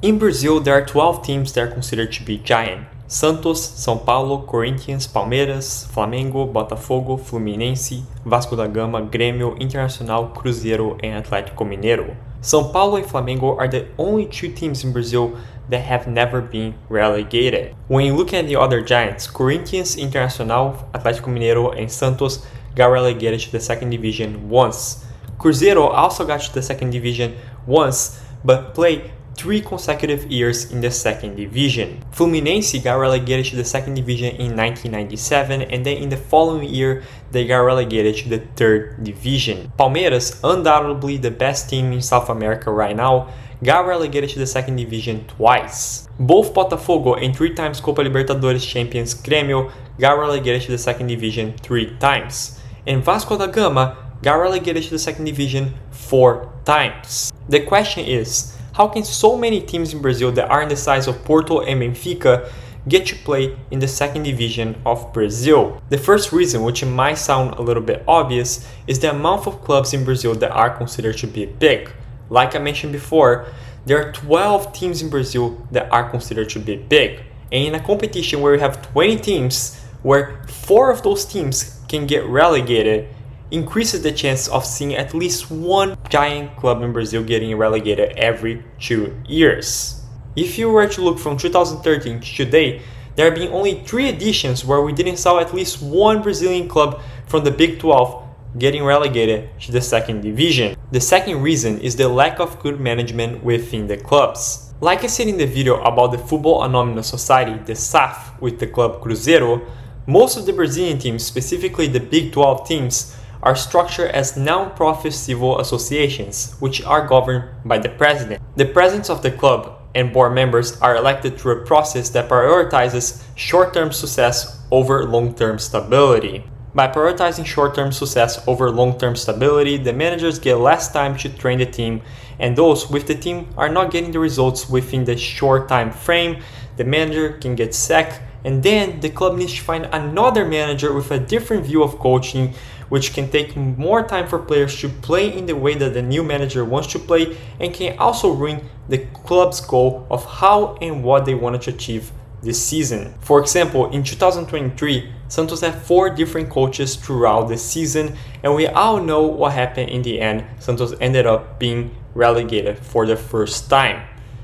In Brazil, there are 12 teams that are considered to be giant. Santos, São Paulo, Corinthians, Palmeiras, Flamengo, Botafogo, Fluminense, Vasco da Gama, Gremio, Internacional, Cruzeiro, and Atlético Mineiro. São Paulo and Flamengo are the only two teams in Brazil that have never been relegated. When you look at the other giants, Corinthians, Internacional, Atlético Mineiro, and Santos got relegated to the second division once. Cruzeiro also got to the second division once, but played 3 consecutive years in the second division. Fluminense got relegated to the second division in 1997, and then in the following year they got relegated to the third division. Palmeiras, undoubtedly the best team in South America right now, got relegated to the second division twice. Both Botafogo and 3 times Copa Libertadores champions Gremio got relegated to the second division 3 times. And Vasco da Gama got relegated to the second division 4 times. The question is, how can so many teams in Brazil that are in the size of Porto and Benfica get to play in the second division of Brazil? The first reason, which might sound a little bit obvious, is the amount of clubs in Brazil that are considered to be big. Like I mentioned before, there are 12 teams in Brazil that are considered to be big. And in a competition where you have 20 teams, where 4 of those teams can get relegated, increases the chance of seeing at least one giant club in Brazil getting relegated every 2 years. If you were to look from 2013 to today, there have been only 3 editions where we didn't saw at least one Brazilian club from the Big 12 getting relegated to the second division. The second reason is the lack of good management within the clubs. Like I said in the video about the Football Anonymous Society, the SAF, with the club Cruzeiro, most of the Brazilian teams, specifically the Big 12 teams, are structured as non-profit civil associations, which are governed by the president. The presidents of the club and board members are elected through a process that prioritizes short-term success over long-term stability. By prioritizing short-term success over long-term stability, the managers get less time to train the team, and those with the team are not getting the results within the short time frame. The manager can get sacked, and then the club needs to find another manager with a different view of coaching, which can take more time for players to play in the way that the new manager wants to play, and can also ruin the club's goal of how and what they wanted to achieve this season. For example, in 2023, Santos had 4 different coaches throughout the season, and we all know what happened in the end. Santos ended up being relegated for the first time.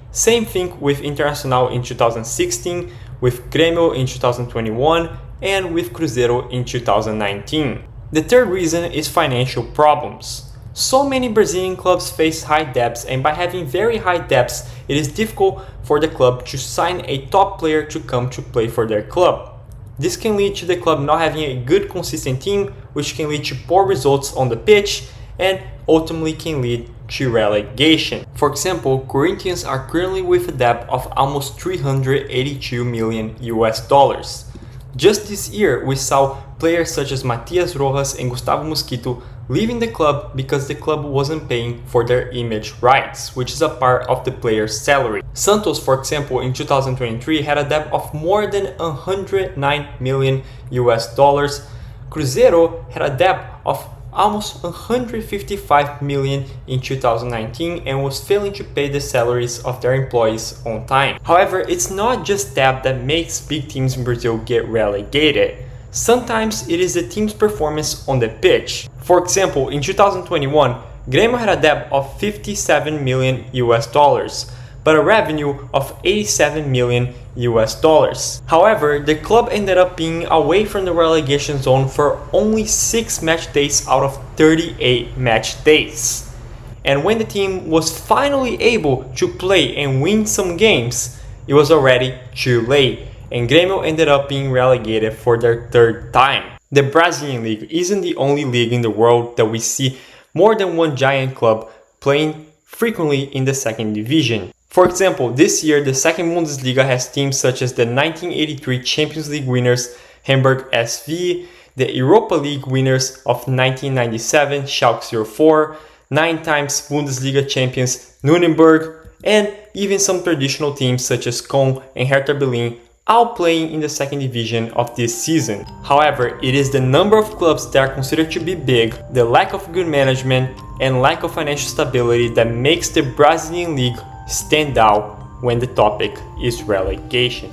Same thing with Internacional in 2016, with Gremio in 2021, and with Cruzeiro in 2019. The third reason is financial problems. So many Brazilian clubs face high debts, and by having very high debts, it is difficult for the club to sign a top player to come to play for their club. This can lead to the club not having a good consistent team, which can lead to poor results on the pitch and ultimately can lead to relegation. For example, Corinthians are currently with a debt of almost $382 million. Just this year, we saw players such as Matias Rojas and Gustavo Mosquito leaving the club because the club wasn't paying for their image rights, which is a part of the player's salary. Santos, for example, in 2023 had a debt of more than $109 million. Cruzeiro had a debt of almost $155 million in 2019 and was failing to pay the salaries of their employees on time. However, it's not just debt that makes big teams in Brazil get relegated. Sometimes it is the team's performance on the pitch. For example, in 2021, Gremio had a debt of $57 million, but a revenue of $87 million. However, the club ended up being away from the relegation zone for only 6 match days out of 38 match days. And when the team was finally able to play and win some games, it was already too late, and Gremio ended up being relegated for their 3rd time. The Brazilian League isn't the only league in the world that we see more than one giant club playing frequently in the second division. For example, this year the second Bundesliga has teams such as the 1983 Champions League winners Hamburg SV, the Europa League winners of 1997 Schalke 04, 9 times Bundesliga champions Nuremberg, and even some traditional teams such as Köln and Hertha Berlin, all playing in the second division of this season. However, it is the number of clubs that are considered to be big, the lack of good management, and lack of financial stability that makes the Brazilian League stand out when the topic is relegation.